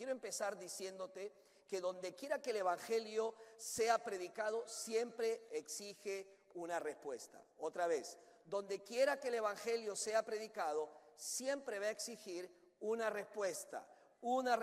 quiero empezar diciéndote que donde quiera que el evangelio sea predicado, siempre exige una respuesta. Otra vez, donde quiera que el evangelio sea predicado, siempre va a exigir una respuesta, una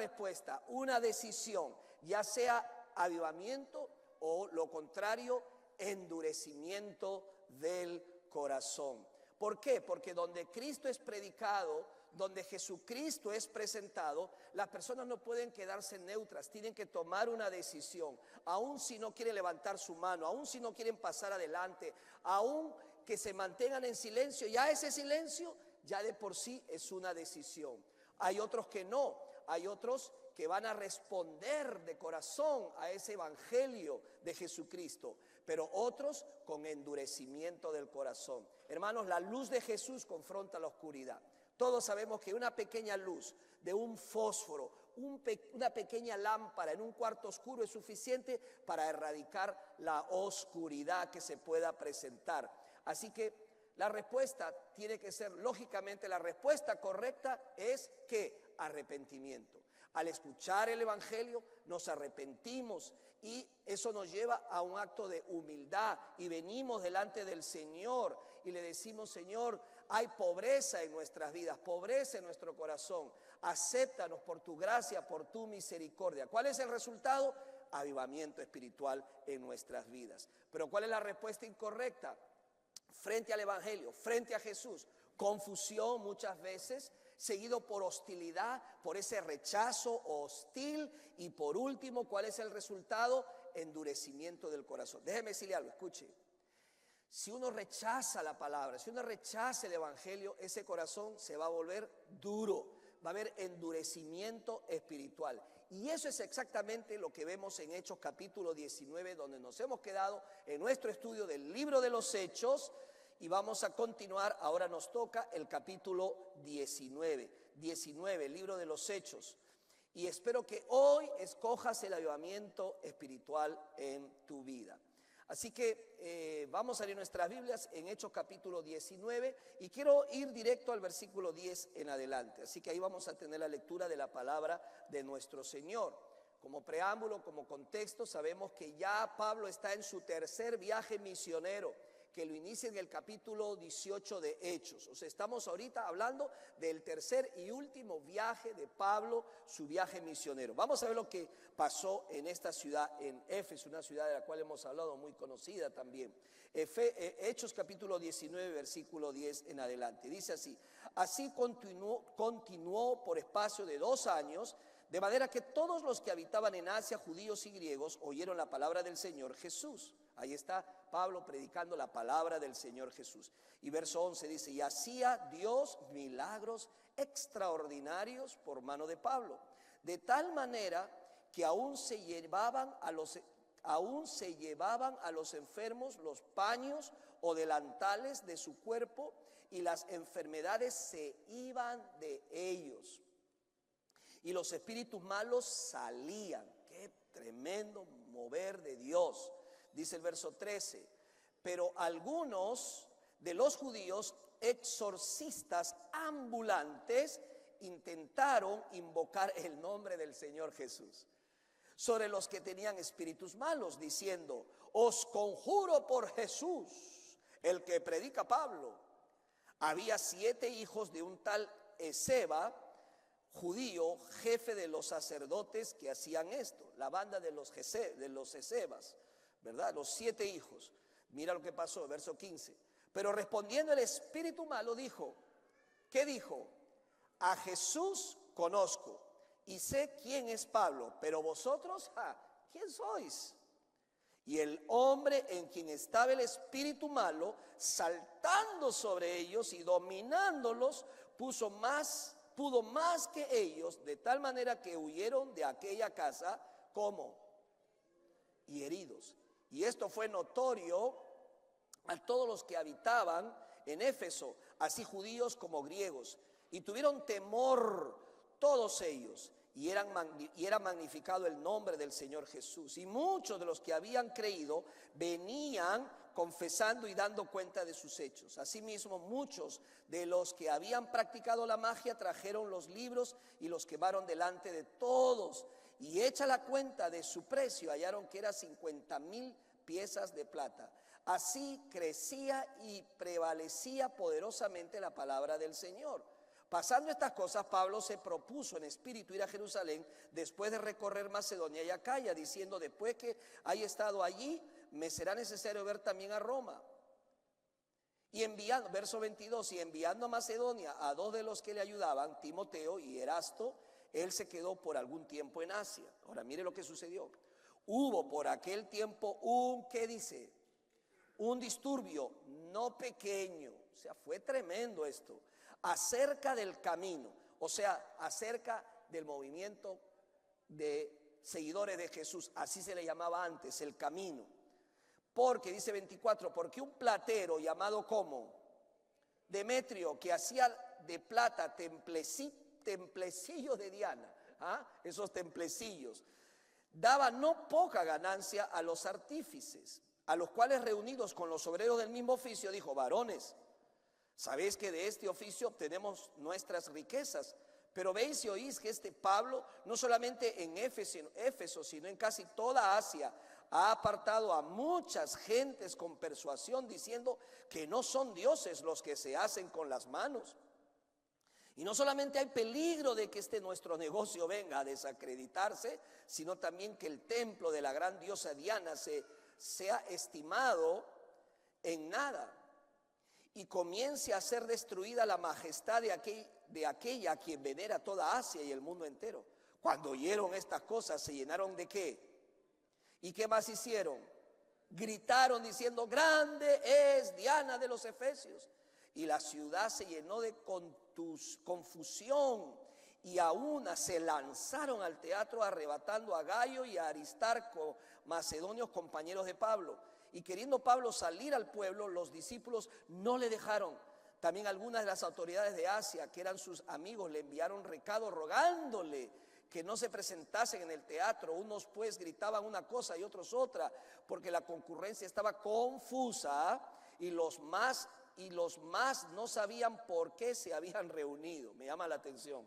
decisión, ya sea avivamiento o lo contrario, endurecimiento del corazón. ¿Por qué? Porque donde Cristo es predicado, donde Jesucristo es presentado, las personas no pueden quedarse neutras, tienen que tomar una decisión, aun si no quieren levantar su mano, aun si no quieren pasar adelante, aun que se mantengan en silencio, ya ese silencio ya de por sí es una decisión. Hay otros que no, hay otros que van a responder de corazón a ese evangelio de Jesucristo, pero otros con endurecimiento del corazón. Hermanos, la luz de Jesús confronta la oscuridad. Todos sabemos que una pequeña luz de un fósforo, una pequeña lámpara en un cuarto oscuro es suficiente para erradicar la oscuridad que se pueda presentar. Así que la respuesta tiene que ser, lógicamente, la respuesta correcta es ¿qué? Arrepentimiento. Al escuchar el evangelio nos arrepentimos y eso nos lleva a un acto de humildad y venimos delante del Señor y le decimos: Señor, hay pobreza en nuestras vidas, pobreza en nuestro corazón, acéptanos por tu gracia, por tu misericordia. ¿Cuál es el resultado? Avivamiento espiritual en nuestras vidas. Pero ¿cuál es la respuesta incorrecta? Frente al evangelio, frente a Jesús, confusión muchas veces, seguido por hostilidad, por ese rechazo hostil y por último, ¿cuál es el resultado? Endurecimiento del corazón. Déjeme decirle algo, escuche. Si uno rechaza la palabra, si uno rechaza el evangelio, ese corazón se va a volver duro, va a haber endurecimiento espiritual. Y eso es exactamente lo que vemos en Hechos capítulo 19, donde nos hemos quedado en nuestro estudio del libro de los Hechos. Y vamos a continuar, ahora nos toca el capítulo 19, el libro de los Hechos. Y espero que hoy escojas el avivamiento espiritual en tu vida. Así que vamos a leer nuestras Biblias en Hechos capítulo 19 y quiero ir directo al versículo 10 en adelante. Así que ahí vamos a tener la lectura de la palabra de nuestro Señor. Como preámbulo, como contexto, sabemos que ya Pablo está en su tercer viaje misionero, que lo inicia en el capítulo 18 de Hechos. O sea, estamos ahorita hablando del tercer y último viaje de Pablo, su viaje misionero. Vamos a ver lo que pasó en esta ciudad, en Éfeso, una ciudad de la cual hemos hablado, muy conocida también. Hechos capítulo 19, versículo 10 en adelante. Dice así: así continuó por espacio de 2 años, de manera que todos los que habitaban en Asia, judíos y griegos, oyeron la palabra del Señor Jesús. Ahí está Pablo predicando la palabra del Señor Jesús. Y verso 11 dice: y hacía Dios milagros extraordinarios por mano de Pablo, de tal manera que aún se llevaban a los enfermos los paños o delantales de su cuerpo, y las enfermedades se iban de ellos. Y los espíritus malos salían. Qué tremendo mover de Dios. Dice el verso 13: pero algunos de los judíos exorcistas ambulantes intentaron invocar el nombre del Señor Jesús sobre los que tenían espíritus malos, diciendo: os conjuro por Jesús, el que predica Pablo. Había 7 hijos de un tal Esceva, judío, jefe de los sacerdotes, que hacían esto. La banda de los Escevas, ¿verdad? Los 7 hijos. Mira lo que pasó, verso 15. Pero respondiendo el espíritu malo dijo, ¿qué dijo? A Jesús conozco y sé quién es Pablo, pero vosotros, ¿quién sois? Y el hombre en quien estaba el espíritu malo, saltando sobre ellos y dominándolos, pudo más que ellos, de tal manera que huyeron de aquella casa, ¿cómo? Y heridos. Y esto fue notorio a todos los que habitaban en Éfeso, así judíos como griegos, y tuvieron temor todos ellos, y era magnificado el nombre del Señor Jesús. Y muchos de los que habían creído venían confesando y dando cuenta de sus hechos. Asimismo, muchos de los que habían practicado la magia trajeron los libros y los quemaron delante de todos. Y hecha la cuenta de su precio, hallaron que era 50,000 piezas de plata. Así crecía y prevalecía poderosamente la palabra del Señor. Pasando estas cosas, Pablo se propuso en espíritu ir a Jerusalén después de recorrer Macedonia y Acaya, diciendo: después que haya estado allí, me será necesario ver también a Roma. Y enviando, verso 22, y enviando a Macedonia a 2 de los que le ayudaban, Timoteo y Erasto, él se quedó por algún tiempo en Asia. Ahora mire lo que sucedió. Hubo por aquel tiempo ¿qué dice? Un disturbio no pequeño, o sea, fue tremendo esto, acerca del camino, o sea, acerca del movimiento de seguidores de Jesús, así se le llamaba antes, el camino. Porque, dice 24, porque un platero llamado como Demetrio, que hacía de plata templecillos de Diana, esos templecillos, daba no poca ganancia a los artífices, a los cuales, reunidos con los obreros del mismo oficio, dijo: varones, sabéis que de este oficio obtenemos nuestras riquezas, pero veis y oís que este Pablo, no solamente en Éfeso, sino en casi toda Asia, ha apartado a muchas gentes con persuasión, diciendo que no son dioses los que se hacen con las manos. Y no solamente hay peligro de que nuestro negocio venga a desacreditarse, sino también que el templo de la gran diosa Diana sea estimado en nada y comience a ser destruida la majestad de aquella a quien venera toda Asia y el mundo entero. Cuando oyeron estas cosas, se llenaron ¿de qué? ¿Y qué más hicieron? Gritaron diciendo: grande es Diana de los Efesios. Y la ciudad se llenó de confusión, y a una se lanzaron al teatro, arrebatando a Gayo y a Aristarco, macedonios compañeros de Pablo. Y queriendo Pablo salir al pueblo, los discípulos no le dejaron. También algunas de las autoridades de Asia, que eran sus amigos, le enviaron recado rogándole que no se presentasen en el teatro. Unos pues gritaban una cosa y otros otra, porque la concurrencia estaba confusa, y los más no sabían por qué se habían reunido. Me llama la atención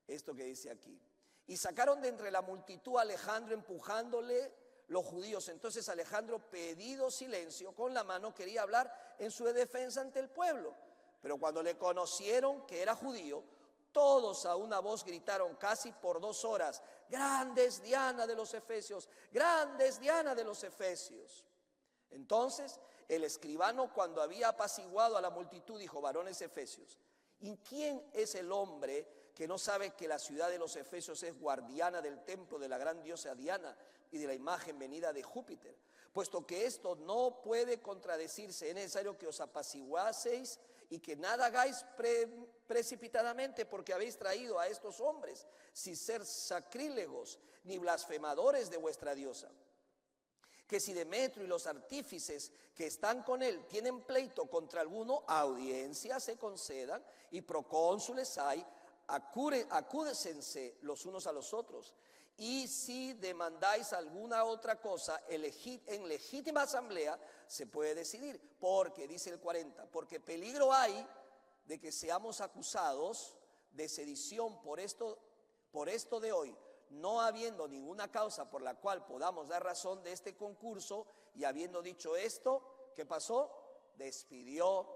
esto que dice aquí. Y sacaron de entre la multitud a Alejandro, empujándole los judíos. Entonces Alejandro, pedido silencio, con la mano quería hablar en su defensa ante el pueblo. Pero cuando le conocieron que era judío, todos a una voz gritaron casi por 2 horas: grande es Diana de los Efesios, grande es Diana de los Efesios. Entonces el escribano, cuando había apaciguado a la multitud, dijo: varones efesios, ¿y quién es el hombre que no sabe que la ciudad de los Efesios es guardiana del templo de la gran diosa Diana y de la imagen venida de Júpiter? Puesto que esto no puede contradecirse, es necesario que os apaciguaseis y que nada hagáis precipitadamente, porque habéis traído a estos hombres sin ser sacrílegos ni blasfemadores de vuestra diosa. Que si Demetrio y los artífices que están con él tienen pleito contra alguno, audiencia se concedan, y procónsules hay, acúdense los unos a los otros. Y si demandáis alguna otra cosa, en legítima asamblea se puede decidir. Porque, dice el 40, porque peligro hay de que seamos acusados de sedición por esto de hoy, no habiendo ninguna causa por la cual podamos dar razón de este concurso. Y habiendo dicho esto, ¿qué pasó? Despidió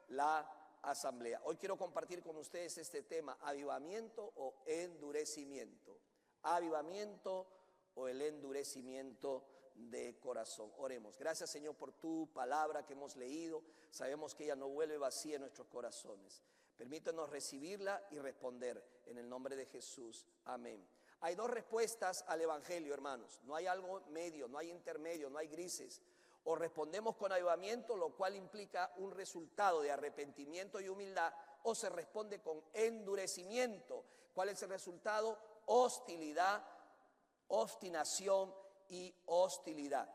la asamblea. Hoy quiero compartir con ustedes este tema: avivamiento o endurecimiento. Avivamiento o el endurecimiento de corazón. Oremos. Gracias, Señor, por tu palabra que hemos leído. Sabemos que ella no vuelve vacía en nuestros corazones. Permítanos recibirla y responder en el nombre de Jesús. Amén. Hay 2 respuestas al evangelio, hermanos. No hay algo medio, no hay intermedio, no hay grises. O respondemos con avivamiento, lo cual implica un resultado de arrepentimiento y humildad, o se responde con endurecimiento. ¿Cuál es el resultado? Hostilidad, obstinación y hostilidad.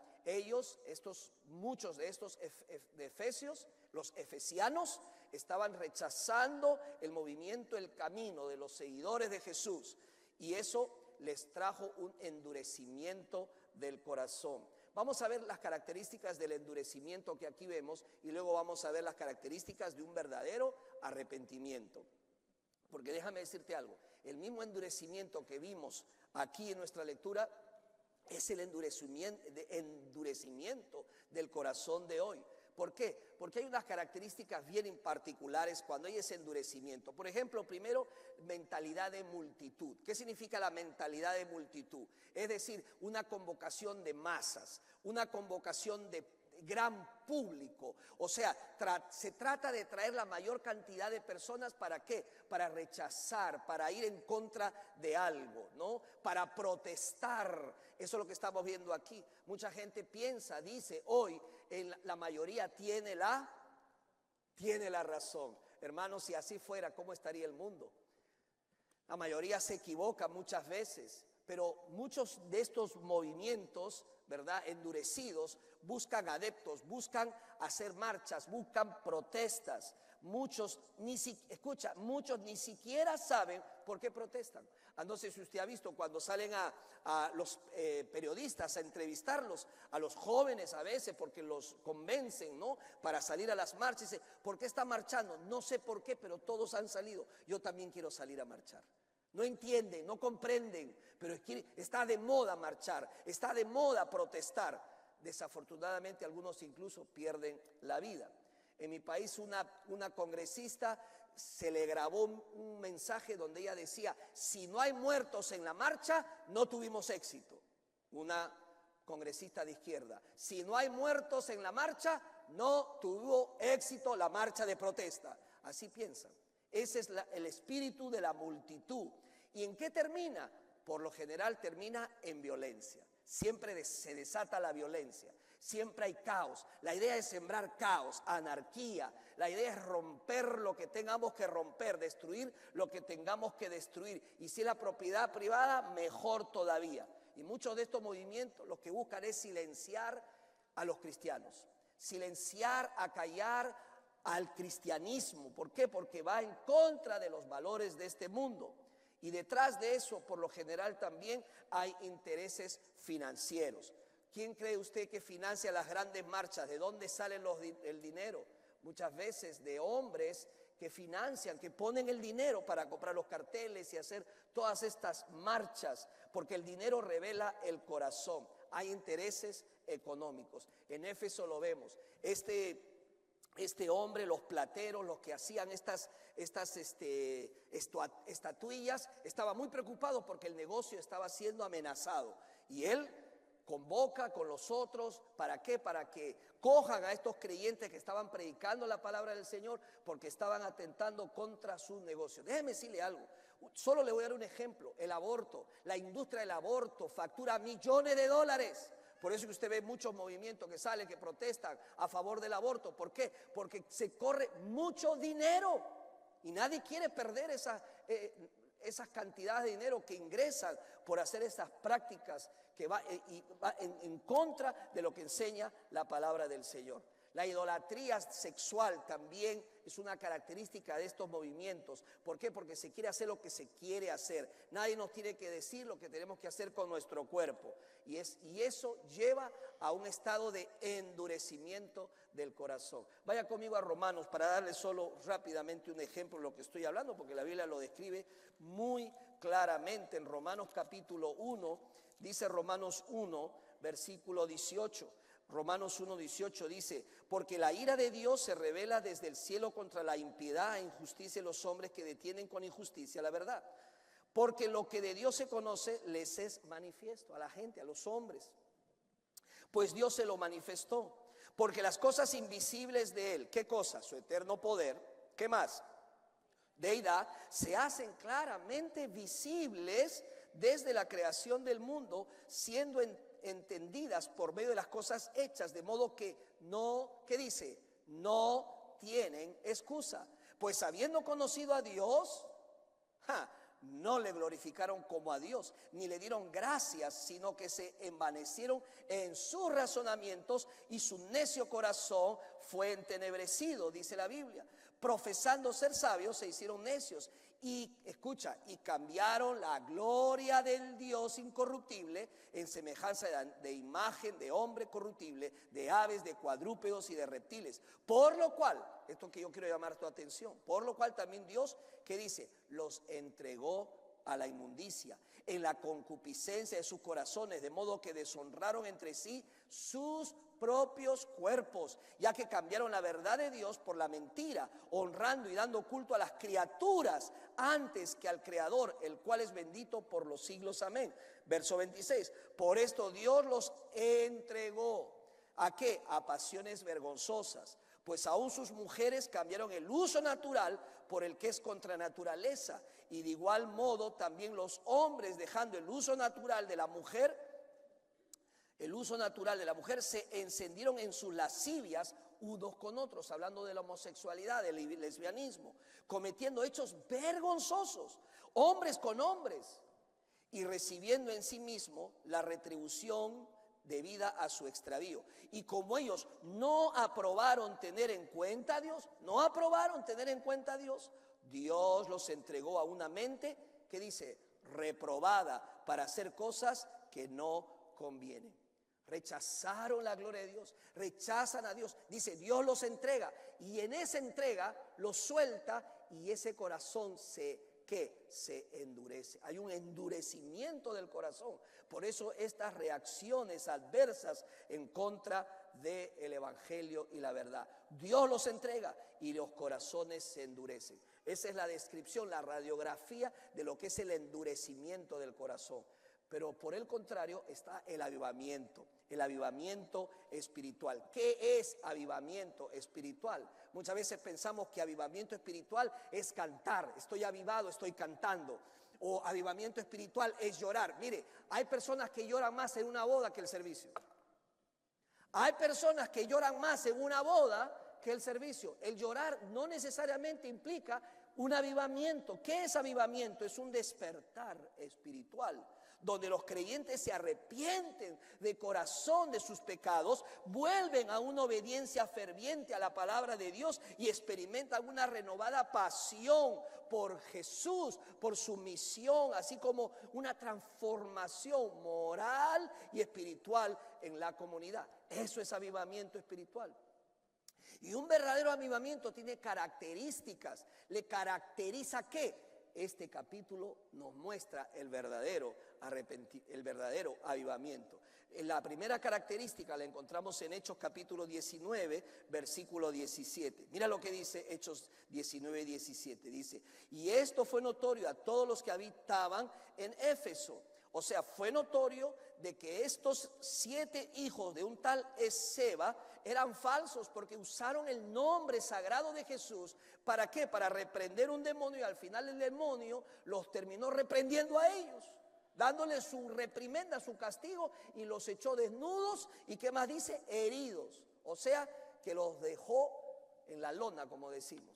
Muchos de estos de Efesios, los efesianos, estaban rechazando el movimiento, el camino de los seguidores de Jesús, y eso les trajo un endurecimiento del corazón. Vamos a ver las características del endurecimiento que aquí vemos y luego vamos a ver las características de un verdadero arrepentimiento. Porque déjame decirte algo, el mismo endurecimiento que vimos aquí en nuestra lectura es el endurecimiento del corazón de hoy. ¿Por qué? Porque hay unas características bien particulares cuando hay ese endurecimiento. Por ejemplo, primero, mentalidad de multitud. ¿Qué significa la mentalidad de multitud? Es decir, una convocación de masas, una convocación de gran público. O sea, se trata de traer la mayor cantidad de personas. ¿Para qué? Para rechazar, para ir en contra de algo, ¿no? Para protestar. Eso es lo que estamos viendo aquí. Mucha gente piensa, dice, hoy la mayoría tiene la razón. Hermanos, si así fuera, ¿cómo estaría el mundo? La mayoría se equivoca muchas veces, pero muchos de estos movimientos, ¿verdad?, endurecidos, buscan adeptos, buscan hacer marchas, buscan protestas. Muchos ni siquiera saben por qué protestan. No sé si usted ha visto cuando salen a los periodistas a entrevistarlos, a los jóvenes a veces, porque los convencen, ¿no?, para salir a las marchas. Dice, ¿por qué están marchando? No sé por qué, pero todos han salido. Yo también quiero salir a marchar. No entienden, no comprenden, pero está de moda marchar, está de moda protestar. Desafortunadamente algunos incluso pierden la vida. En mi país una congresista se le grabó un mensaje donde ella decía, si no hay muertos en la marcha, no tuvimos éxito. Una congresista de izquierda, si no hay muertos en la marcha, no tuvo éxito la marcha de protesta. Así piensan. Ese es el espíritu de la multitud. ¿Y en qué termina? Por lo general termina en violencia. Siempre se desata la violencia. Siempre hay caos. La idea es sembrar caos, anarquía. La idea es romper lo que tengamos que romper, destruir lo que tengamos que destruir. Y si es la propiedad privada, mejor todavía. Y muchos de estos movimientos lo que buscan es silenciar a los cristianos. Silenciar, acallar al cristianismo. ¿Por qué? Porque va en contra de los valores de este mundo. Y detrás de eso, por lo general, también hay intereses financieros. ¿Quién cree usted que financia las grandes marchas? ¿De dónde sale el dinero? Muchas veces de hombres que financian, que ponen el dinero para comprar los carteles y hacer todas estas marchas, porque el dinero revela el corazón. Hay intereses económicos. En Éfeso lo vemos. Este hombre, los plateros, los que hacían estas estatuillas, estaba muy preocupado porque el negocio estaba siendo amenazado. Y él convoca con los otros, ¿para qué? Para que cojan a estos creyentes que estaban predicando la palabra del Señor, porque estaban atentando contra sus negocios. Déjeme decirle algo, solo le voy a dar un ejemplo. El aborto, la industria del aborto factura millones de dólares. Por eso que usted ve muchos movimientos que salen, que protestan a favor del aborto. ¿Por qué? Porque se corre mucho dinero y nadie quiere perder esas cantidades de dinero que ingresan por hacer esas prácticas que va en contra de lo que enseña la palabra del Señor. La idolatría sexual también es una característica de estos movimientos. ¿Por qué? Porque se quiere hacer lo que se quiere hacer. Nadie nos tiene que decir lo que tenemos que hacer con nuestro cuerpo. Y eso lleva a un estado de endurecimiento del corazón. Vaya conmigo a Romanos para darle solo rápidamente un ejemplo de lo que estoy hablando, porque la Biblia lo describe muy claramente. En Romanos capítulo 1, dice Romanos 1, versículo 18. Romanos 1:18 dice, porque la ira de Dios se revela desde el cielo contra la impiedad e injusticia de los hombres que detienen con injusticia la verdad. Porque lo que de Dios se conoce les es manifiesto a la gente, a los hombres. Pues Dios se lo manifestó. Porque las cosas invisibles de Él, ¿qué cosas? Su eterno poder, ¿qué más? Deidad, se hacen claramente visibles desde la creación del mundo, siendo entendidas por medio de las cosas hechas, de modo que no, ¿qué dice? No tienen excusa. Pues habiendo conocido a Dios, no le glorificaron como a Dios, ni le dieron gracias, sino que se envanecieron en sus razonamientos y su necio corazón fue entenebrecido, dice la Biblia. Profesando ser sabios, se hicieron necios Y escucha, y cambiaron la gloria del Dios incorruptible en semejanza de imagen de hombre corruptible, de aves, de cuadrúpedos y de reptiles. Por lo cual, esto que yo quiero llamar tu atención, por lo cual también Dios, ¿qué dice? Los entregó a la inmundicia, en la concupiscencia de sus corazones, de modo que deshonraron entre sí sus propios cuerpos, ya que cambiaron la verdad de Dios por la mentira, honrando y dando culto a las criaturas antes que al Creador, el cual es bendito por los siglos. Amén. Verso 26. Por esto Dios los entregó. ¿A qué? A pasiones vergonzosas, pues aún sus mujeres cambiaron el uso natural por el que es contra naturaleza, y de igual modo también los hombres, dejando el uso natural de la mujer, se encendieron en sus lascivias unos con otros, hablando de la homosexualidad, del lesbianismo, cometiendo hechos vergonzosos, hombres con hombres, y recibiendo en sí mismo la retribución debida a su extravío. Y como ellos no aprobaron tener en cuenta a Dios, Dios los entregó a una mente que dice, reprobada para hacer cosas que no convienen. Rechazaron la gloria de Dios, rechazan a Dios. Dice, Dios los entrega, y en esa entrega los suelta, y ese corazón se endurece. Hay un endurecimiento del corazón. Por eso estas reacciones adversas en contra del evangelio y la verdad. Dios los entrega y los corazones se endurecen. Esa es la descripción, la radiografía de lo que es el endurecimiento del corazón. Pero por el contrario está el avivamiento espiritual. ¿Qué es avivamiento espiritual? Muchas veces pensamos que avivamiento espiritual es cantar, estoy avivado, estoy cantando. O avivamiento espiritual es llorar. Mire, hay personas que lloran más en una boda que el servicio. Hay personas que lloran más en una boda que el servicio. El llorar no necesariamente implica un avivamiento. ¿Qué es avivamiento? Es un despertar espiritual, donde los creyentes se arrepienten de corazón de sus pecados, vuelven a una obediencia ferviente a la palabra de Dios y experimentan una renovada pasión por Jesús, por su misión, así como una transformación moral y espiritual en la comunidad. Eso es avivamiento espiritual. Y un verdadero avivamiento tiene características. ¿Le caracteriza qué? Este capítulo nos muestra el verdadero avivamiento. La primera característica la encontramos en Hechos capítulo 19, versículo 17. Mira lo que dice Hechos 19, 17. Dice, y esto fue notorio a todos los que habitaban en Éfeso. O sea, fue notorio de que estos 7 hijos de un tal Esceva eran falsos, porque usaron el nombre sagrado de Jesús. ¿Para qué? Para reprender un demonio, y al final el demonio los terminó reprendiendo a ellos, dándoles su reprimenda, su castigo, y los echó desnudos y ¿qué más dice? Heridos. O sea, que los dejó en la lona, como decimos,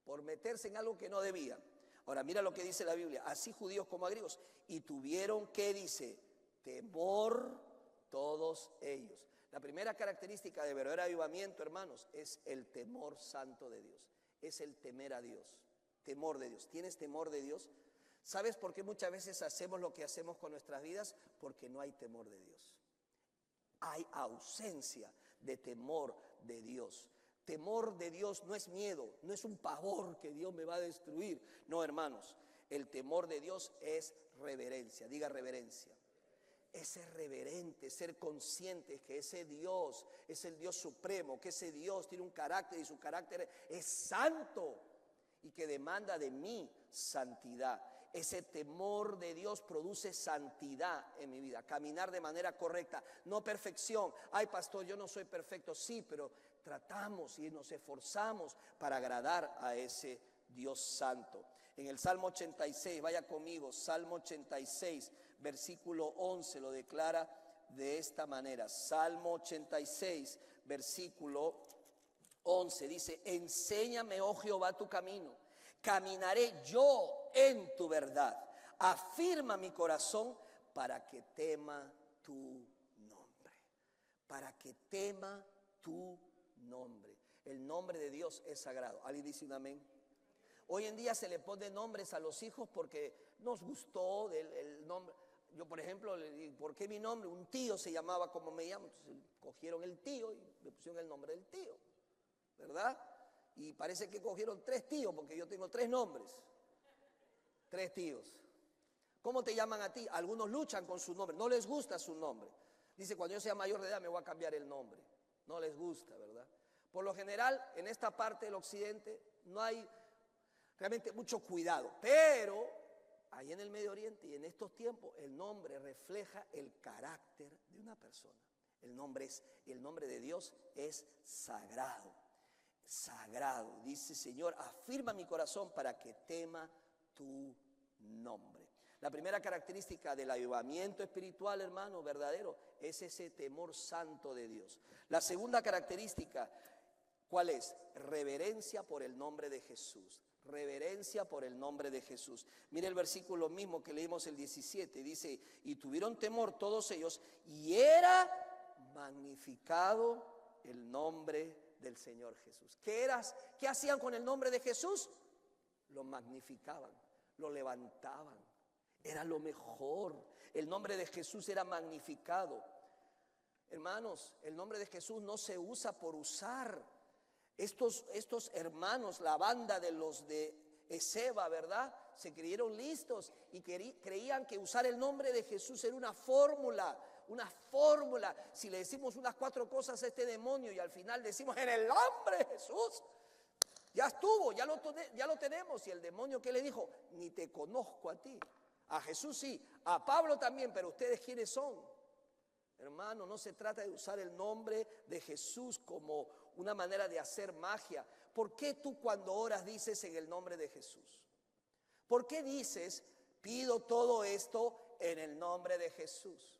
por meterse en algo que no debían. Ahora mira lo que dice la Biblia, así judíos como griegos, y tuvieron, ¿qué dice? Temor todos ellos. La primera característica de verdadero avivamiento, hermanos, es el temor santo de Dios, es el temer a Dios, temor de Dios. ¿Tienes temor de Dios? ¿Sabes por qué muchas veces hacemos lo que hacemos con nuestras vidas? Porque no hay temor de Dios. Hay ausencia de temor de Dios. Temor de Dios no es miedo, no es un pavor que Dios me va a destruir. No, hermanos, el temor de Dios es reverencia. Diga reverencia. Es ser reverente, ser consciente que ese Dios es el Dios supremo, que ese Dios tiene un carácter y su carácter es santo y que demanda de mí santidad. Ese temor de Dios produce santidad en mi vida, caminar de manera correcta, no perfección. Ay, pastor, yo no soy perfecto, sí, pero tratamos y nos esforzamos para agradar a ese Dios santo. En el Salmo 86, vaya conmigo, Salmo 86, versículo 11 lo declara de esta manera. Salmo 86, versículo 11 dice, enséñame, oh Jehová, tu camino, caminaré yo en tu verdad. Afirma mi corazón para que tema tu nombre. Para que tema tu nombre. El nombre de Dios es sagrado. ¿Alguien dice un amén? Hoy en día se le pone nombres a los hijos porque nos gustó el nombre. Yo, por ejemplo, le digo, ¿por qué mi nombre? Un tío se llamaba como me llamo. Entonces cogieron el tío y me pusieron el nombre del tío, ¿verdad? Y parece que cogieron 3 tíos porque yo tengo 3 nombres. 3 tíos. ¿Cómo te llaman a ti? Algunos luchan con su nombre, no les gusta su nombre. Dice, cuando yo sea mayor de edad me voy a cambiar el nombre. No les gusta, ¿verdad? Por lo general, en esta parte del occidente no hay realmente mucho cuidado, pero ahí en el Medio Oriente y en estos tiempos el nombre refleja el carácter de una persona. El nombre de Dios es sagrado, sagrado. Dice, Señor, afirma mi corazón para que tema tu nombre. La primera característica del avivamiento espiritual, hermano, verdadero, es ese temor santo de Dios. La segunda característica, ¿cuál es? Reverencia por el nombre de Jesús. Reverencia por el nombre de Jesús. Mire el versículo mismo que leímos, el 17, dice, y tuvieron temor todos ellos, y era magnificado el nombre del Señor Jesús. ¿Qué hacían con el nombre de Jesús? Lo magnificaban, lo levantaban. Era lo mejor. El nombre de Jesús era magnificado. Hermanos, el nombre de Jesús no se usa por usar. Estos hermanos, la banda de los de Ezeba, ¿verdad? Se creyeron listos y creían que usar el nombre de Jesús era una fórmula. Una fórmula. Si le decimos unas 4 cosas a este demonio y al final decimos en el nombre de Jesús, ya estuvo, ya lo tenemos. Y el demonio, ¿qué le dijo? Ni te conozco a ti. A Jesús sí, a Pablo también, pero ¿ustedes quiénes son? Hermano, no se trata de usar el nombre de Jesús como una manera de hacer magia. ¿Por qué tú cuando oras dices en el nombre de Jesús? ¿Por qué dices, pido todo esto en el nombre de Jesús?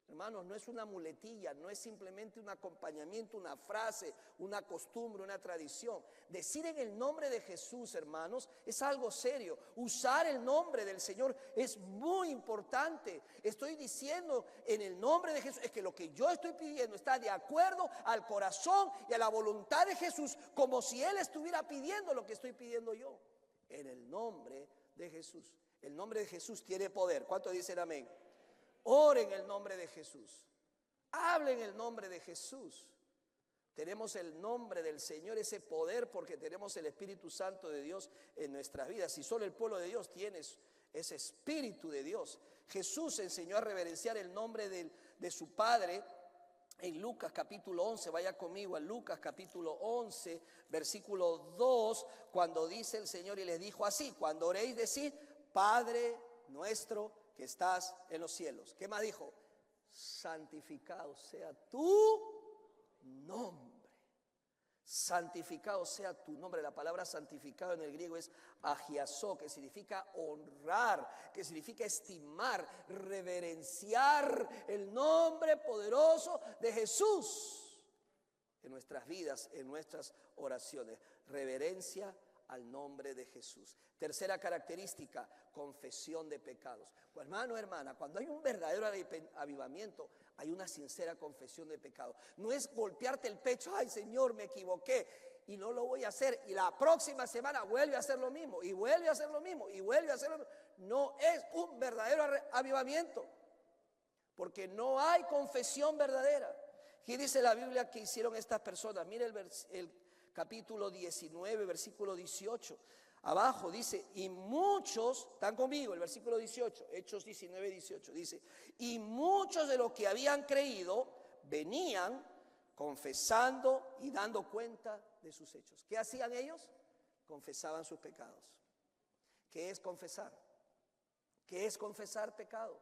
Hermanos, no es una muletilla, no es simplemente un acompañamiento, una frase, una costumbre, una tradición. Decir en el nombre de Jesús, hermanos, es algo serio. Usar el nombre del Señor es muy importante. Estoy diciendo en el nombre de Jesús, es que lo que yo estoy pidiendo está de acuerdo al corazón y a la voluntad de Jesús, como si Él estuviera pidiendo lo que estoy pidiendo yo. En el nombre de Jesús. El nombre de Jesús tiene poder. ¿Cuántos dicen amén? Oren en el nombre de Jesús. Hablen en el nombre de Jesús. Tenemos el nombre del Señor, ese poder, porque tenemos el Espíritu Santo de Dios en nuestras vidas. Y solo el pueblo de Dios tiene ese Espíritu de Dios. Jesús enseñó a reverenciar el nombre de su Padre en Lucas capítulo 11. Vaya conmigo a Lucas capítulo 11, versículo 2, cuando dice el Señor y les dijo así: cuando oréis, decid, Padre nuestro que estás en los cielos. ¿Qué más dijo? Santificado sea tu nombre. Santificado sea tu nombre. La palabra santificado en el griego es agiasó, que significa honrar, que significa estimar, reverenciar el nombre poderoso de Jesús en nuestras vidas, en nuestras oraciones. Reverencia al nombre de Jesús. Tercera característica, confesión de pecados. Pues, hermano, hermana, cuando hay un verdadero avivamiento, hay una sincera confesión de pecados. No es golpearte el pecho, ay Señor, me equivoqué y no lo voy a hacer, y la próxima semana vuelve a hacer lo mismo, y vuelve a hacer lo mismo, y vuelve a hacer lo mismo. No es un verdadero avivamiento, porque no hay confesión verdadera. ¿Qué dice la Biblia que hicieron estas personas? Mire el capítulo 19, versículo 18. Abajo dice, y muchos, están conmigo, el versículo 18, Hechos 19, 18, dice, y muchos de los que habían creído venían confesando y dando cuenta de sus hechos. ¿Qué hacían ellos? Confesaban sus pecados. ¿Qué es confesar? ¿Qué es confesar pecado?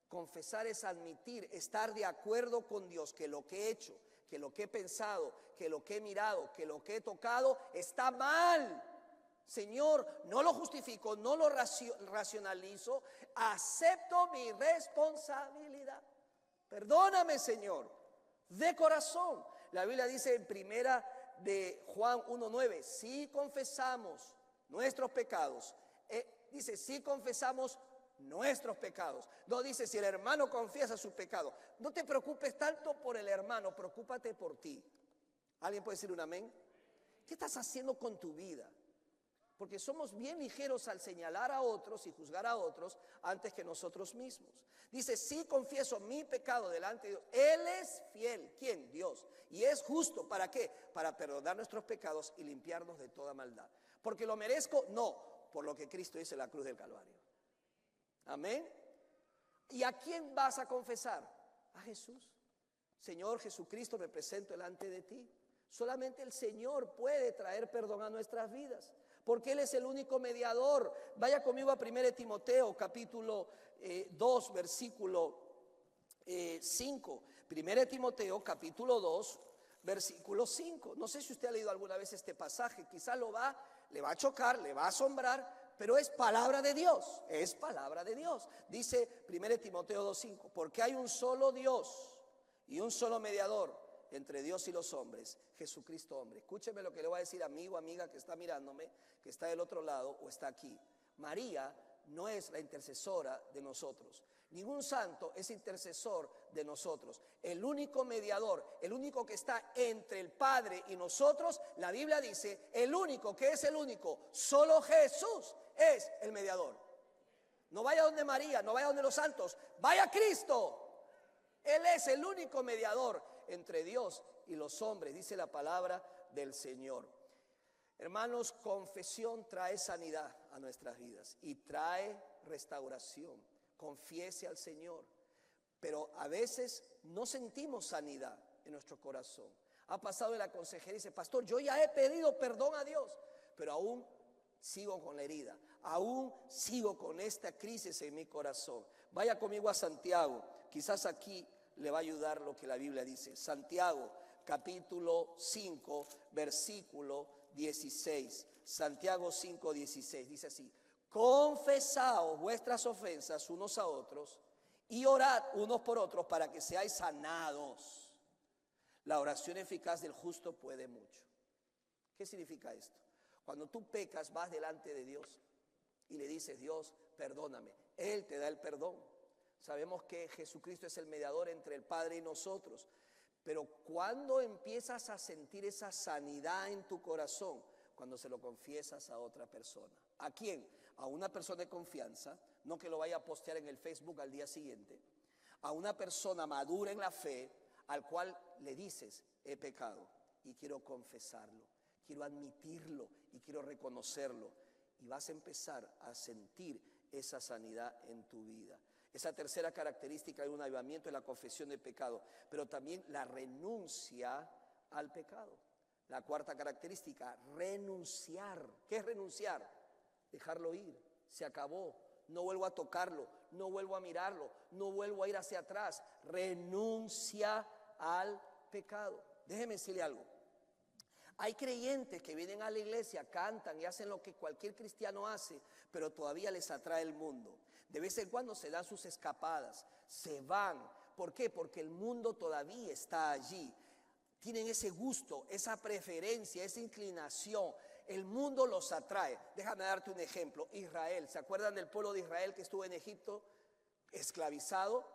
Confesar es admitir, estar de acuerdo con Dios que lo que he hecho, que lo que he pensado, que lo que he mirado, que lo que he tocado está mal. Señor, no lo justifico, no lo racionalizo, acepto mi responsabilidad. Perdóname, Señor, de corazón. La Biblia dice en primera de Juan 1:9, si confesamos nuestros pecados, dice si confesamos nuestros pecados. No dice si el hermano confiesa sus pecados. No te preocupes tanto por el hermano, preocúpate por ti. ¿Alguien puede decir un amén? ¿Qué estás haciendo con tu vida? Porque somos bien ligeros al señalar a otros y juzgar a otros antes que nosotros mismos. Dice, si confieso mi pecado delante de Dios, Él es fiel. ¿Quién? Dios. Y es justo. ¿Para qué? Para perdonar nuestros pecados y limpiarnos de toda maldad. ¿Porque lo merezco? No, por lo que Cristo hizo en la cruz del Calvario. Amén. ¿Y a quién vas a confesar? A Jesús. Señor Jesucristo, me presento delante de ti. Solamente el Señor puede traer perdón a nuestras vidas, porque Él es el único mediador. Vaya conmigo a 1 Timoteo capítulo 2 versículo 5. 1 Timoteo capítulo 2 versículo 5. No sé si usted ha leído alguna vez este pasaje, quizá le va a chocar, le va a asombrar, pero es palabra de Dios, es palabra de Dios. Dice 1 Timoteo 2:5, porque hay un solo Dios y un solo mediador entre Dios y los hombres, Jesucristo hombre. Escúcheme lo que le voy a decir, amigo, amiga que está mirándome, que está del otro lado o está aquí. María no es la intercesora de nosotros. Ningún santo es intercesor de nosotros. El único mediador, el único que está entre el Padre y nosotros, la Biblia dice, el único, que es el único, solo Jesús es el mediador. No vaya donde María, no vaya donde los santos, vaya a Cristo. Él es el único mediador entre Dios y los hombres, dice la palabra del Señor. Hermanos, confesión trae sanidad a nuestras vidas y trae restauración. Confiese al Señor, pero a veces no sentimos sanidad en nuestro corazón. Ha pasado en la consejería y dice, pastor, yo ya he pedido perdón a Dios, pero aún sigo con la herida, aún sigo con esta crisis en mi corazón. Vaya conmigo a Santiago, quizás aquí le va a ayudar lo que la Biblia dice. Santiago capítulo 5 versículo 16. Santiago 5:16 dice así: confesaos vuestras ofensas unos a otros y orad unos por otros para que seáis sanados. La oración eficaz del justo puede mucho. ¿Qué significa esto? Cuando tú pecas, vas delante de Dios y le dices, Dios, perdóname. Él te da el perdón. Sabemos que Jesucristo es el mediador entre el Padre y nosotros. Pero cuando empiezas a sentir esa sanidad en tu corazón, cuando se lo confiesas a otra persona. ¿A quién? A una persona de confianza, no que lo vaya a postear en el Facebook al día siguiente. A una persona madura en la fe, al cual le dices, he pecado y quiero confesarlo, quiero admitirlo y quiero reconocerlo. Y vas a empezar a sentir esa sanidad en tu vida. Esa tercera característica de un avivamiento es la confesión de pecado, pero también la renuncia al pecado. La cuarta característica, renunciar. ¿Qué es renunciar? Dejarlo ir, se acabó, no vuelvo a tocarlo, no vuelvo a mirarlo, no vuelvo a ir hacia atrás. Renuncia al pecado. Déjeme decirle algo. Hay creyentes que vienen a la iglesia, cantan y hacen lo que cualquier cristiano hace, pero todavía les atrae el mundo. De vez en cuando se dan sus escapadas, se van. ¿Por qué? Porque el mundo todavía está allí. Tienen ese gusto, esa preferencia, esa inclinación. El mundo los atrae. Déjame darte un ejemplo. Israel, ¿se acuerdan del pueblo de Israel que estuvo en Egipto esclavizado?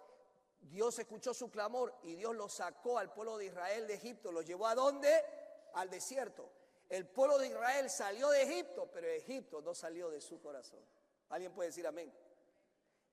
Dios escuchó su clamor y Dios los sacó al pueblo de Israel de Egipto. ¿Los llevó a dónde? Al desierto. El pueblo de Israel salió de Egipto, pero Egipto no salió de su corazón. ¿Alguien puede decir amén?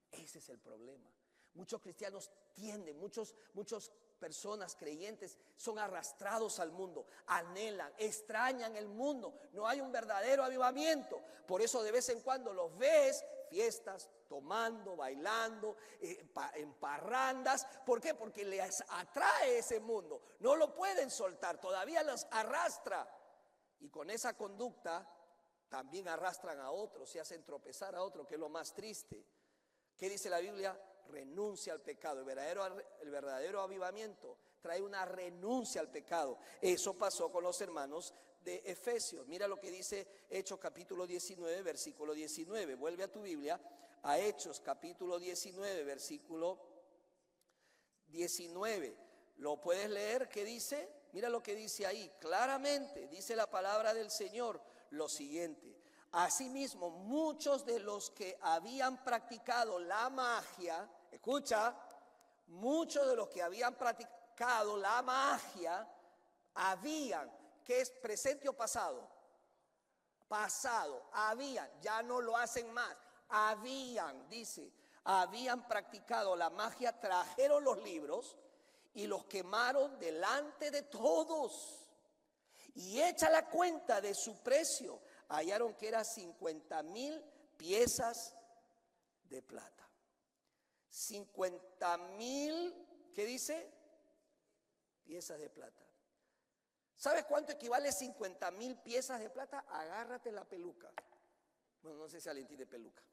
Ese es el problema. Muchos cristianos tienden, muchas personas creyentes son arrastrados al mundo, anhelan, extrañan el mundo. No hay un verdadero avivamiento. Por eso de vez en cuando los ves, fiestas, tomando, bailando, en parrandas. ¿Por qué? Porque les atrae ese mundo. No lo pueden soltar, todavía los arrastra. Y con esa conducta también arrastran a otros, se hacen tropezar a otros, que es lo más triste. ¿Qué dice la Biblia? Renuncia al pecado. El verdadero avivamiento trae una renuncia al pecado. Eso pasó con los hermanos de Efesios. Mira lo que dice Hechos capítulo 19, versículo 19. Vuelve a tu Biblia, a Hechos capítulo 19, versículo 19. ¿Lo puedes leer? ¿Qué dice? Mira lo que dice ahí. Claramente dice la palabra del Señor lo siguiente: asimismo, muchos de los que habían practicado la magia, escucha, muchos de los que habían practicado la magia habían, ¿qué es presente o pasado? pasado, habían, ya no lo hacen más, habían, dice, habían practicado la magia, trajeron los libros y los quemaron delante de todos. Y hecha la cuenta de su precio, hallaron que era 50,000 piezas de plata. 50,000, ¿qué dice? Piezas de plata. ¿Sabes cuánto equivale 50,000 piezas de plata? Agárrate la peluca. Bueno, no sé si alguien tiene peluca.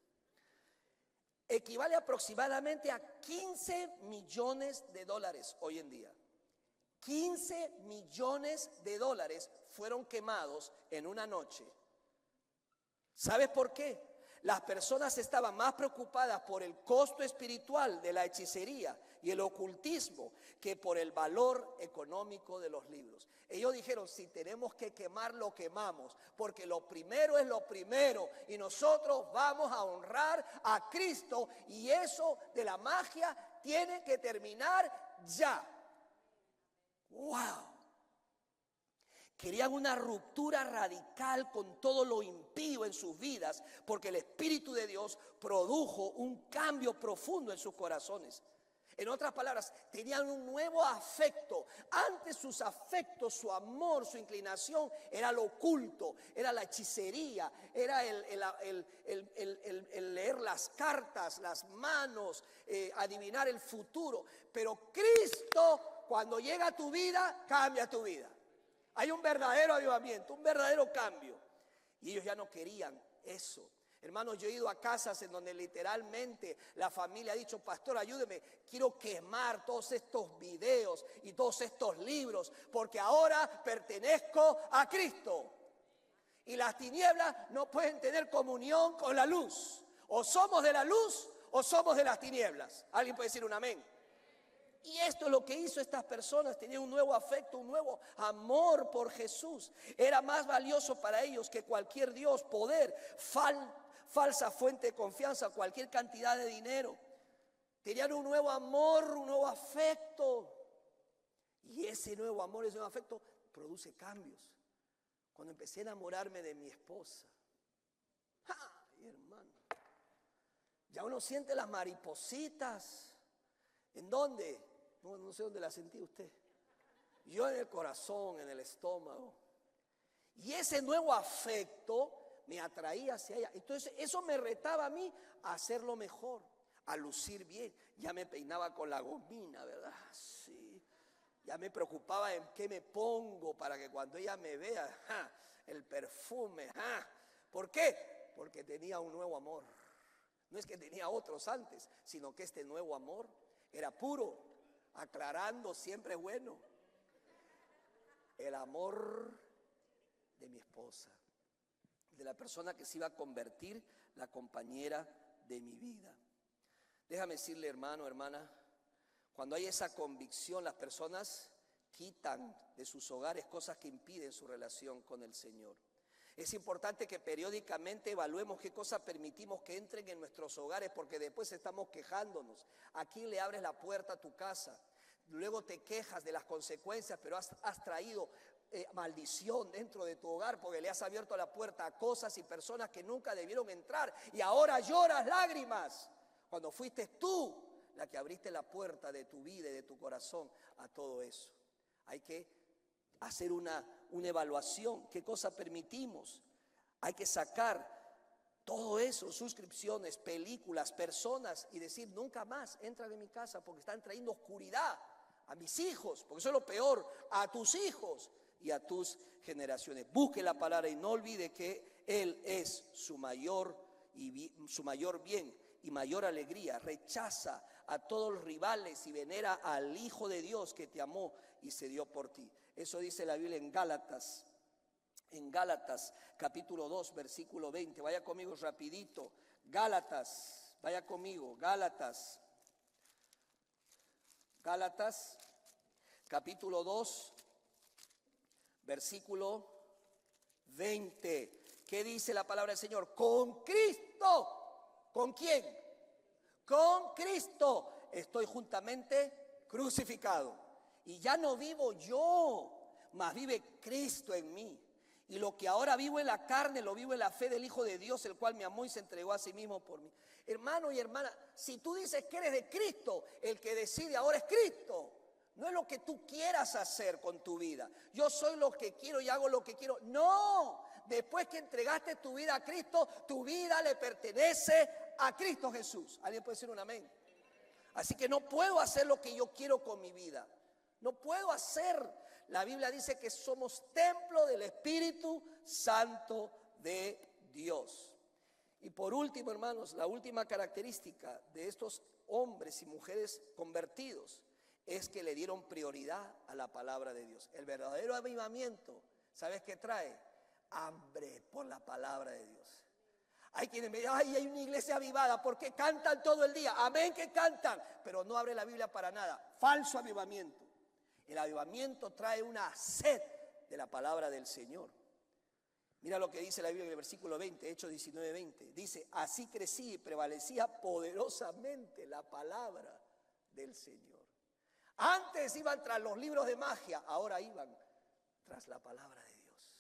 Equivale aproximadamente a 15 millones de dólares hoy en día. 15 millones de dólares fueron quemados en una noche. ¿Sabes por qué? Las personas estaban más preocupadas por el costo espiritual de la hechicería y el ocultismo que por el valor económico de los libros. Ellos dijeron, si tenemos que quemar, lo quemamos, porque lo primero es lo primero y nosotros vamos a honrar a Cristo y eso de la magia tiene que terminar ya. ¡Wow! Querían una ruptura radical con todo lo impío en sus vidas, porque el Espíritu de Dios produjo un cambio profundo en sus corazones. En otras palabras, tenían un nuevo afecto. Antes sus afectos, su amor, su inclinación era lo oculto, era la hechicería, era el leer las cartas, las manos, adivinar el futuro. Pero Cristo, cuando llega a tu vida, cambia tu vida. Hay un verdadero avivamiento, un verdadero cambio. Y ellos ya no querían eso. Hermanos, yo he ido a casas en donde literalmente la familia ha dicho, pastor, ayúdeme, quiero quemar todos estos videos y todos estos libros, porque ahora pertenezco a Cristo. Y las tinieblas no pueden tener comunión con la luz. O somos de la luz o somos de las tinieblas. ¿Alguien puede decir un amén? Y esto es lo que hizo estas personas, tenían un nuevo afecto, un nuevo amor por Jesús. Era más valioso para ellos que cualquier Dios, poder, falsa fuente de confianza, cualquier cantidad de dinero. Tenían un nuevo amor, un nuevo afecto. Y ese nuevo amor, ese nuevo afecto produce cambios. Cuando empecé a enamorarme de mi esposa, ¡ay, hermano! Ya uno siente las maripositas. ¿En dónde? No sé dónde la sentí usted. Yo en el corazón, en el estómago. Y ese nuevo afecto me atraía hacia ella. Entonces eso me retaba a mí a hacerlo mejor, a lucir bien. Ya me peinaba con la gomina, ¿verdad? Sí. Ya me preocupaba en qué me pongo para que cuando ella me vea, el perfume. ¿Por qué? Porque tenía un nuevo amor. No es que tenía otros antes, sino que este nuevo amor era puro, aclarando, siempre bueno. El amor de mi esposa, de la persona que se iba a convertir la compañera de mi vida. Déjame decirle, hermano, hermana, cuando hay esa convicción, las personas quitan de sus hogares cosas que impiden su relación con el Señor. Es importante que periódicamente evaluemos qué cosas permitimos que entren en nuestros hogares, porque después estamos quejándonos. ¿A quién le abres la puerta a tu casa? Luego te quejas de las consecuencias, pero has traído maldición dentro de tu hogar porque le has abierto la puerta a cosas y personas que nunca debieron entrar. Y ahora lloras lágrimas cuando fuiste tú la que abriste la puerta de tu vida y de tu corazón a todo eso. Hay que hacer una evaluación, qué cosa permitimos. Hay que sacar todo eso, suscripciones, películas, personas, y decir, nunca más entran en mi casa porque están trayendo oscuridad a mis hijos, porque eso es lo peor, a tus hijos y a tus generaciones. Busque la palabra y no olvide que Él es su mayor bien y mayor alegría. Rechaza a todos los rivales y venera al Hijo de Dios que te amó y se dio por ti. Eso dice la Biblia en Gálatas capítulo 2, versículo 20. Vaya conmigo rapidito. Gálatas, vaya conmigo. Gálatas capítulo 2, versículo 20. ¿Qué dice la palabra del Señor? Con Cristo. ¿Con quién? Con Cristo estoy juntamente crucificado. Y ya no vivo yo, mas vive Cristo en mí. Y lo que ahora vivo en la carne, lo vivo en la fe del Hijo de Dios, el cual me amó y se entregó a sí mismo por mí. Hermano y hermana, si tú dices que eres de Cristo, el que decide ahora es Cristo. No es lo que tú quieras hacer con tu vida. Yo soy lo que quiero y hago lo que quiero. No, después que entregaste tu vida a Cristo, tu vida le pertenece a Cristo Jesús. ¿Alguien puede decir un amén? Así que no puedo hacer lo que yo quiero con mi vida. No puedo hacer. La Biblia dice que somos templo del Espíritu Santo de Dios. Y por último, hermanos, la última característica de estos hombres y mujeres convertidos es que le dieron prioridad a la palabra de Dios. El verdadero avivamiento, ¿sabes qué trae? Hambre por la palabra de Dios. Hay quienes me dicen, ay, hay una iglesia avivada porque cantan todo el día. Amén que cantan, pero no abre la Biblia para nada. Falso avivamiento. El avivamiento trae una sed de la palabra del Señor. Mira lo que dice la Biblia en el versículo 20, Hechos 19:20. Dice, así crecí y prevalecía poderosamente la palabra del Señor. Antes iban tras los libros de magia, ahora iban tras la palabra de Dios.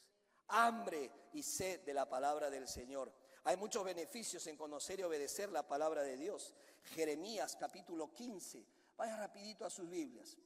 Hambre y sed de la palabra del Señor. Hay muchos beneficios en conocer y obedecer la palabra de Dios. Jeremías capítulo 15. Vaya rapidito a sus Biblias.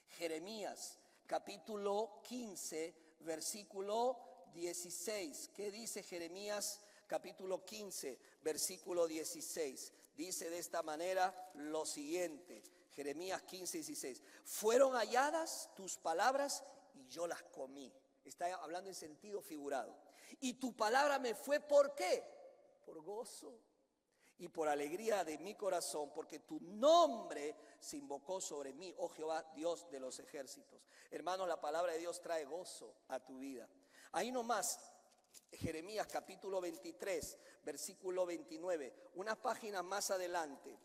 Jeremías capítulo 15, versículo 16. ¿Qué dice Jeremías capítulo 15, versículo 16? Dice de esta manera lo siguiente. Jeremías 15, 16. Fueron halladas tus palabras y yo las comí. Está hablando en sentido figurado. Y tu palabra me fue, ¿por qué? Por gozo y por alegría de mi corazón, porque tu nombre se invocó sobre mí, oh Jehová, Dios de los ejércitos. Hermanos, la palabra de Dios trae gozo a tu vida. Ahí nomás, Jeremías capítulo 23, versículo 29, unas páginas más adelante.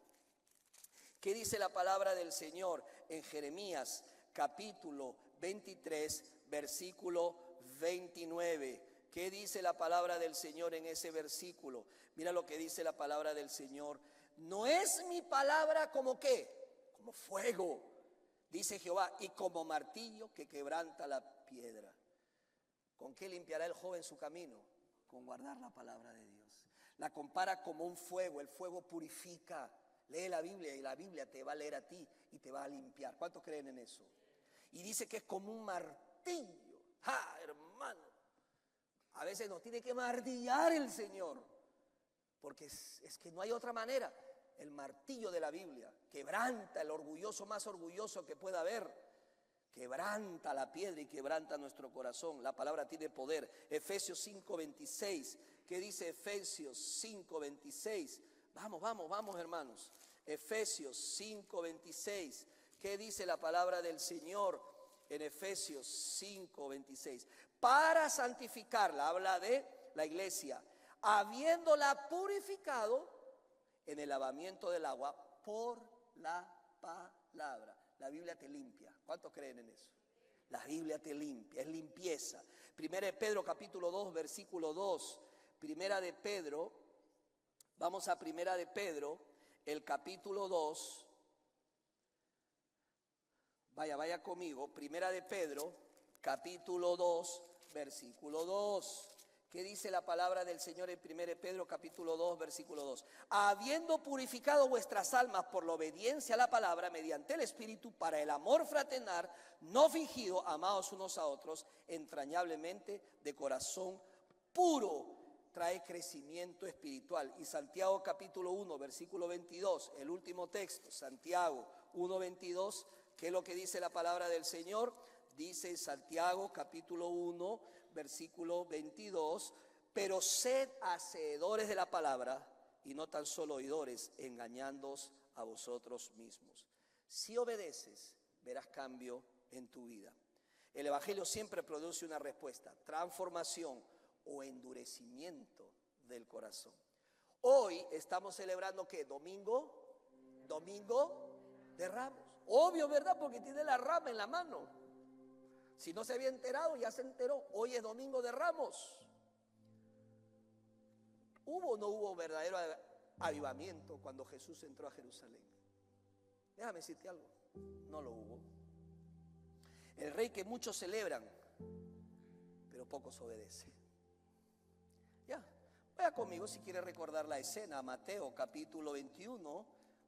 ¿Qué dice la palabra del Señor en Jeremías capítulo 23, versículo 29? ¿Qué dice la palabra del Señor en ese versículo? Mira lo que dice la palabra del Señor. No es mi palabra como qué, como fuego, dice Jehová, y como martillo que quebranta la piedra. ¿Con qué limpiará el joven su camino? Con guardar la palabra de Dios. La compara como un fuego, el fuego purifica. Lee la Biblia y la Biblia te va a leer a ti y te va a limpiar. ¿Cuántos creen en eso? Y dice que es como un martillo. ¡Ja, hermano! A veces nos tiene que martillar el Señor, porque es que no hay otra manera. El martillo de la Biblia quebranta el orgulloso más orgulloso que pueda haber. Quebranta la piedra y quebranta nuestro corazón. La palabra tiene poder. Efesios 5:26. ¿Qué dice Efesios 5:26? Vamos, hermanos. Efesios 5:26. ¿Qué dice la palabra del Señor en Efesios 5:26? Para santificarla, habla de la iglesia, habiéndola purificado en el lavamiento del agua por la palabra. La Biblia te limpia. ¿Cuántos creen en eso? La Biblia te limpia, es limpieza. Primera de Pedro capítulo 2, versículo 2. Primera de Pedro, vamos a Primera de Pedro, el capítulo 2. Vaya conmigo. Primera de Pedro, capítulo 2, versículo 2. ¿Qué dice la palabra del Señor en 1 Pedro capítulo 2, versículo 2? Habiendo purificado vuestras almas por la obediencia a la palabra mediante el Espíritu para el amor fraternal, no fingido, amados unos a otros, entrañablemente de corazón puro, trae crecimiento espiritual. Y Santiago capítulo 1, versículo 22, el último texto, Santiago 1, 22, ¿qué es lo que dice la palabra del Señor? Dice Santiago capítulo 1, versículo 22, pero sed hacedores de la palabra y no tan solo oidores, engañándoos a vosotros mismos. Si obedeces, verás cambio en tu vida. El evangelio siempre produce una respuesta, transformación o endurecimiento del corazón. Hoy estamos celebrando ¿qué? Domingo de Ramos. Obvio, ¿verdad? Porque tiene la rama en la mano. Si no se había enterado, ya se enteró. Hoy es Domingo de Ramos. ¿Hubo o no hubo verdadero avivamiento cuando Jesús entró a Jerusalén? Déjame decirte algo. No lo hubo. El rey que muchos celebran pero pocos obedecen. Ya, vaya conmigo si quiere recordar la escena, Mateo capítulo 21,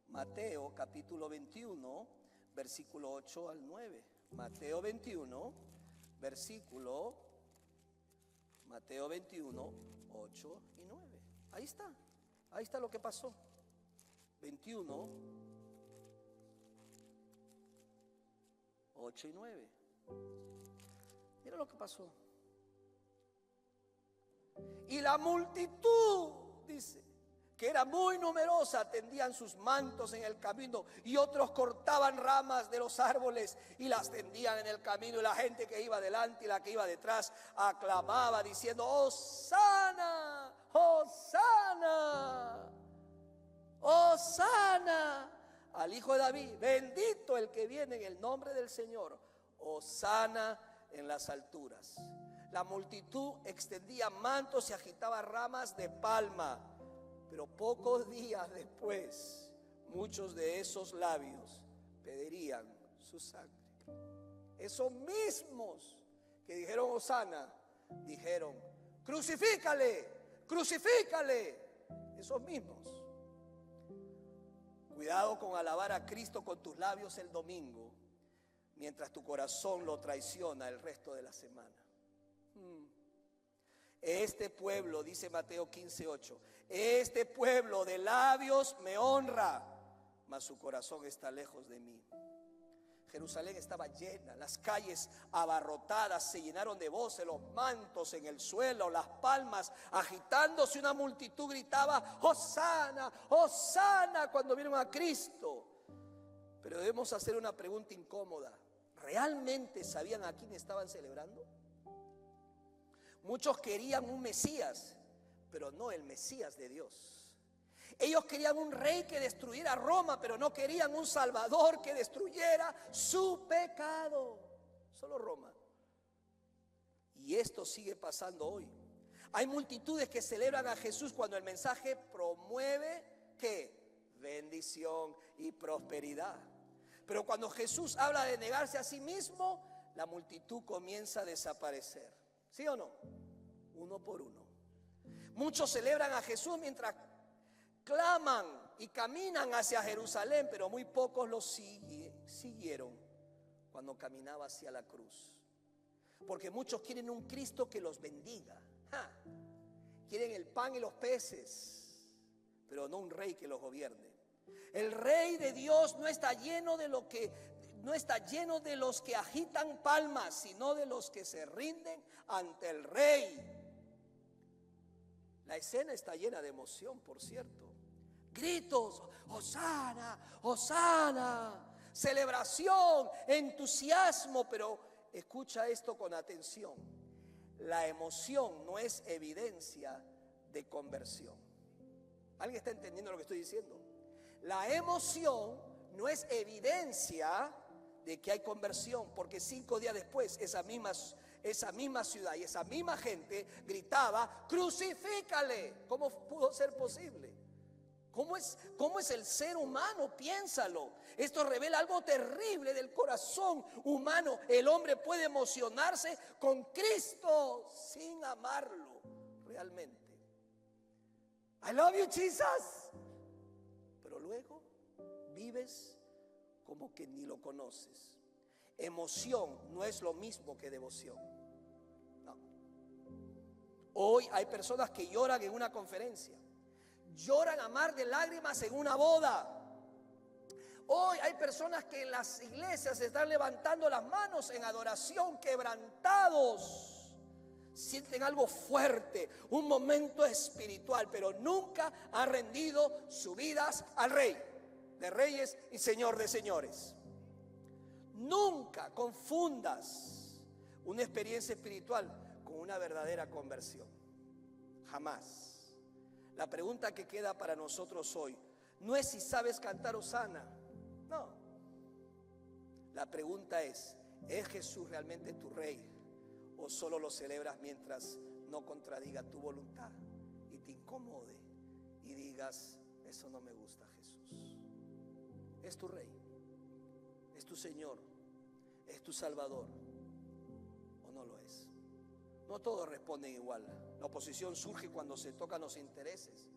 Mateo capítulo 21, versículo 8 al 9. Mateo 21, Mateo 21, 8 y 9. Ahí está lo que pasó. 21, 8 y 9. Mira lo que pasó. Y la multitud, dice, que era muy numerosa, tendían sus mantos en el camino, y otros cortaban ramas de los árboles y las tendían en el camino, y la gente que iba delante y la que iba detrás aclamaba diciendo: Hosana, Hosana, Hosana al Hijo de David, bendito el que viene en el nombre del Señor, Hosana en las alturas. La multitud extendía mantos y agitaba ramas de palma. Pero pocos días después, muchos de esos labios pedirían su sangre. Esos mismos que dijeron Hosana, dijeron: crucifícale, crucifícale. Esos mismos. Cuidado con alabar a Cristo con tus labios el domingo, mientras tu corazón lo traiciona el resto de la semana. Este pueblo, dice Mateo 15:8, este pueblo de labios me honra, mas su corazón está lejos de mí. Jerusalén estaba llena, las calles abarrotadas se llenaron de voces, los mantos en el suelo, las palmas agitándose, una multitud gritaba: Hosana, Hosana, cuando vieron a Cristo. Pero debemos hacer una pregunta incómoda: ¿realmente sabían a quién estaban celebrando? Muchos querían un Mesías, pero no el Mesías de Dios. Ellos querían un rey que destruyera Roma, pero no querían un Salvador que destruyera su pecado. Solo Roma. Y esto sigue pasando hoy. Hay multitudes que celebran a Jesús cuando el mensaje promueve ¿qué? Bendición y prosperidad. Pero cuando Jesús habla de negarse a sí mismo, la multitud comienza a desaparecer. ¿Sí o no? Uno por uno. Muchos celebran a Jesús mientras claman y caminan hacia Jerusalén, pero muy pocos lo siguieron cuando caminaba hacia la cruz. Porque muchos quieren un Cristo que los bendiga. Quieren el pan y los peces, pero no un rey que los gobierne. El rey de Dios no está lleno de los que agitan palmas, sino de los que se rinden ante el rey. La escena está llena de emoción, por cierto. Gritos: Hosana, Hosana, celebración, entusiasmo. Pero escucha esto con atención: la emoción no es evidencia de conversión. ¿Alguien está entendiendo lo que estoy diciendo? La emoción no es evidencia de que hay conversión, porque 5 días después esa misma ciudad y esa misma gente gritaba: crucifícale. ¿Cómo pudo ser posible? ¿Cómo es el ser humano? Piénsalo. Esto revela algo terrible del corazón humano. El hombre puede emocionarse con Cristo sin amarlo realmente. I love you, Jesus. Pero luego vives como que ni lo conoces. Emoción no es lo mismo que devoción. No. Hoy hay personas que lloran en una conferencia, lloran a mar de lágrimas en una boda. Hoy hay personas que en las iglesias están levantando las manos en adoración, quebrantados. Sienten algo fuerte, un momento espiritual, pero nunca han rendido sus vidas al Rey de Reyes y Señor de Señores. Nunca confundas una experiencia espiritual con una verdadera conversión. Jamás. La pregunta que queda para nosotros hoy no es si sabes cantar Hosana. No. La pregunta es Jesús realmente tu Rey? ¿O solo lo celebras mientras no contradiga tu voluntad y te incomode y digas: eso no me gusta, Jesús? ¿Es tu Rey? ¿Es tu Señor? ¿Es tu Salvador? ¿O no lo es? No todos responden igual. La oposición surge cuando se tocan los intereses.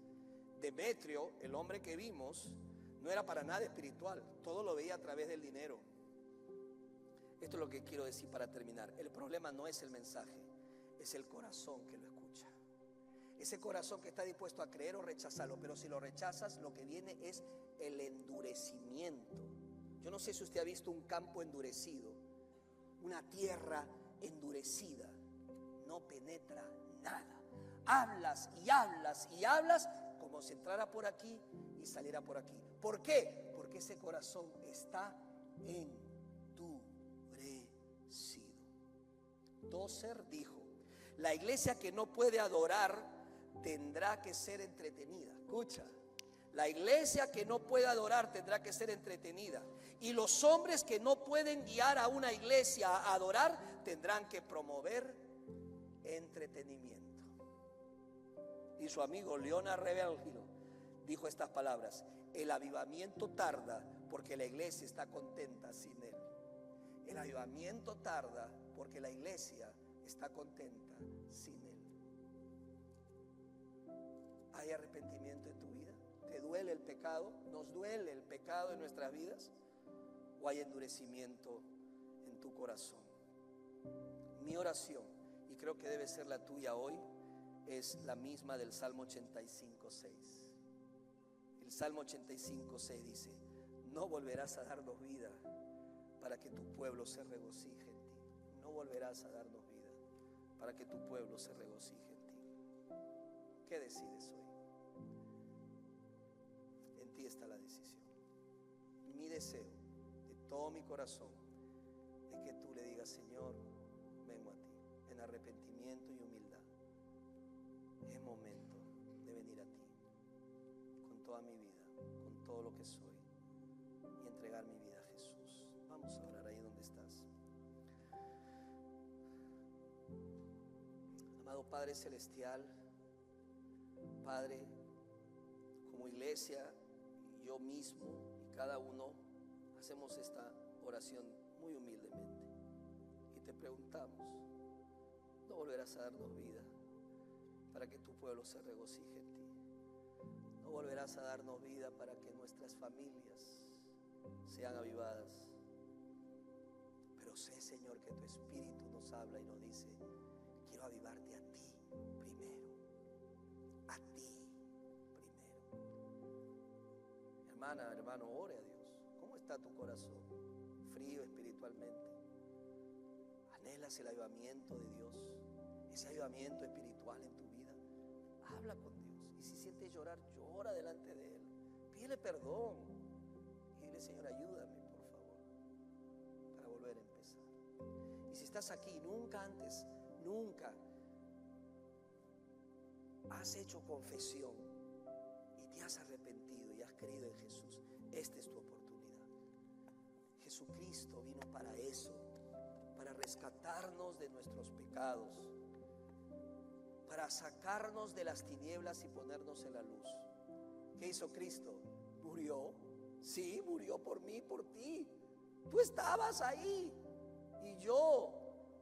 Demetrio, el hombre que vimos, no era para nada espiritual. Todo lo veía a través del dinero. Esto es lo que quiero decir para terminar. El problema no es el mensaje, es el corazón que lo escucha. Ese corazón que está dispuesto a creer o rechazarlo. Pero si lo rechazas, lo que viene es el endurecimiento. Yo no sé si usted ha visto un campo endurecido, una tierra endurecida. No penetra nada. Hablas y hablas y hablas como si entrara por aquí y saliera por aquí. ¿Por qué? Porque ese corazón está endurecido. Tozer dijo: la iglesia que no puede adorar tendrá que ser entretenida. Escucha, la iglesia que no puede adorar tendrá que ser entretenida. Y los hombres que no pueden guiar a una iglesia a adorar tendrán que promover entretenimiento. Y su amigo Leonard Revelgilo dijo estas palabras: el avivamiento tarda porque la iglesia está contenta sin él. El avivamiento tarda porque la iglesia está contenta sin él. ¿Hay arrepentimiento en tu vida? ¿Te duele el pecado? ¿Nos duele el pecado en nuestras vidas? ¿O hay endurecimiento en tu corazón? Mi oración, y creo que debe ser la tuya hoy, es la misma del Salmo 85:6. El Salmo 85:6 dice: no volverás a darnos vida para que tu pueblo se regocije en ti. No volverás a darnos vida para que tu pueblo se regocije en ti. ¿Qué decides hoy? En ti está la decisión. Mi deseo de todo mi corazón es que tú le digas: Señor, vengo a ti en arrepentimiento y humildad. Es momento de venir a ti con toda mi vida, con todo lo que soy, y entregar mi vida a Jesús. Vamos a orar ahí donde estás. Amado Padre Celestial, Padre, como iglesia, yo mismo y cada uno hacemos esta oración muy humildemente y te preguntamos: ¿no volverás a darnos vida para que tu pueblo se regocije en ti? ¿No volverás a darnos vida para que nuestras familias sean avivadas? Pero sé, Señor, que tu Espíritu nos habla y nos dice: quiero avivarte a ti primero, a ti primero. Hermana, hermano, ore a Dios. ¿Cómo está tu corazón? Frío espiritualmente. ¿Anhelas el avivamiento de Dios? Ese avivamiento espiritual en tu vida. Habla con Dios. Y si sientes llorar, llora delante de Él. Pídele perdón. Y dile: Señor, ayúdame, por favor, para volver a empezar. Y si estás aquí, nunca has hecho confesión y te has arrepentido y has creído en Jesús, esta es tu oportunidad. Jesucristo vino para eso, para rescatarnos de nuestros pecados, para sacarnos de las tinieblas y ponernos en la luz. ¿Qué hizo Cristo? Murió. Sí, murió por mí, por ti. Tú estabas ahí y yo.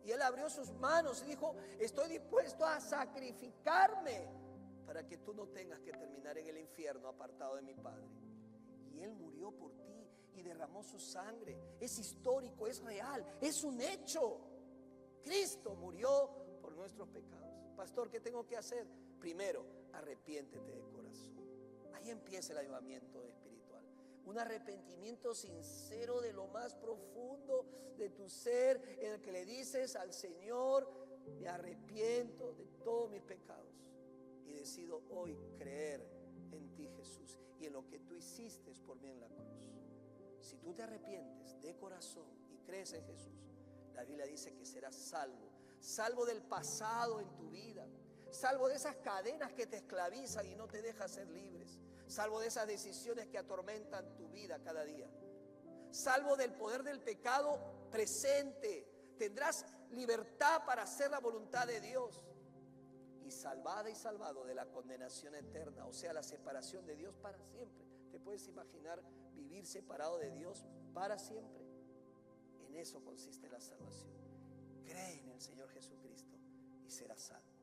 Y Él abrió sus manos y dijo: estoy dispuesto a sacrificarme para que tú no tengas que terminar en el infierno apartado de mi Padre. Y Él murió por ti y derramó su sangre. Es histórico, es real, es un hecho. Cristo murió por nuestros pecados. Pastor, ¿qué tengo que hacer? Primero, arrepiéntete de corazón. Ahí empieza el avivamiento espiritual. Un arrepentimiento sincero de lo más profundo de tu ser, en el que le dices al Señor: me arrepiento de todos mis pecados y decido hoy creer en ti, Jesús, y en lo que tú hiciste por mí en la cruz. Si tú te arrepientes de corazón y crees en Jesús, la Biblia dice que serás salvo. Salvo del pasado en tu vida, salvo de esas cadenas que te esclavizan y no te dejan ser libres, salvo de esas decisiones que atormentan tu vida cada día, salvo del poder del pecado presente. Tendrás libertad para hacer la voluntad de Dios, y salvada y salvado de la condenación eterna, o sea, la separación de Dios para siempre. ¿Te puedes imaginar vivir separado de Dios para siempre? En eso consiste la salvación. Cree en el Señor Jesucristo y serás salvo.